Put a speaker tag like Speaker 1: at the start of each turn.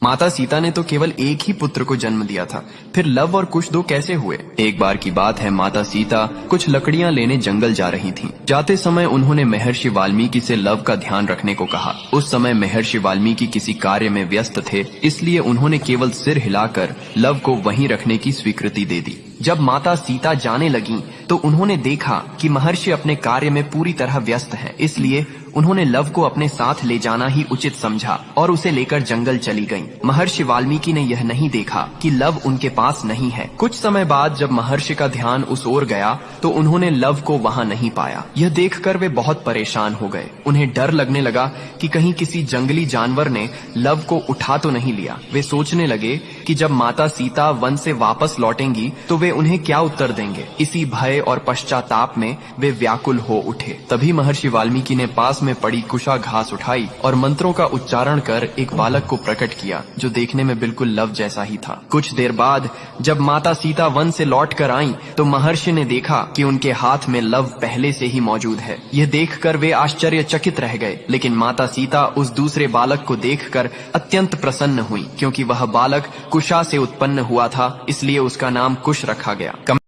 Speaker 1: माता सीता ने तो केवल एक ही पुत्र को जन्म दिया था, फिर लव और कुश दो कैसे हुए? एक बार की बात है, माता सीता कुछ लकड़ियां लेने जंगल जा रही थीं। जाते समय उन्होंने महर्षि वाल्मीकि से लव का ध्यान रखने को कहा। उस समय महर्षि वाल्मीकि किसी कार्य में व्यस्त थे, इसलिए उन्होंने केवल सिर हिलाकर लव को वहीं रखने की स्वीकृति दे दी। जब माता सीता जाने लगीं, तो उन्होंने देखा कि महर्षि अपने कार्य में पूरी तरह व्यस्त हैं, इसलिए उन्होंने लव को अपने साथ ले जाना ही उचित समझा और उसे लेकर जंगल चली गईं। महर्षि वाल्मीकि ने यह नहीं देखा कि लव उनके पास नहीं है। कुछ समय बाद जब महर्षि का ध्यान उस ओर गया, तो उन्होंने लव को वहां नहीं पाया। यह देखकर वे बहुत परेशान हो गए। उन्हें डर लगने लगा कि कहीं किसी जंगली जानवर ने लव को उठा तो नहीं लिया। वे सोचने लगे कि जब माता सीता वन से वापस लौटेंगी तो वे उन्हें क्या उत्तर देंगे। इसी भय और पश्चाताप में वे व्याकुल हो उठे। तभी महर्षि वाल्मीकि ने पास में पड़ी कुशा घास उठाई और मंत्रों का उच्चारण कर एक बालक को प्रकट किया, जो देखने में बिल्कुल लव जैसा ही था। कुछ देर बाद जब माता सीता वन से लौट कर आईं, तो महर्षि ने देखा कि उनके हाथ में लव पहले से ही मौजूद है। यह देखकर वे आश्चर्यचकित रह गए, लेकिन माता सीता उस दूसरे बालक को देखकर अत्यंत प्रसन्न हुई, क्योंकि वह बालक कुशा से उत्पन्न हुआ था, इसलिए उसका नाम कुश रखा गया।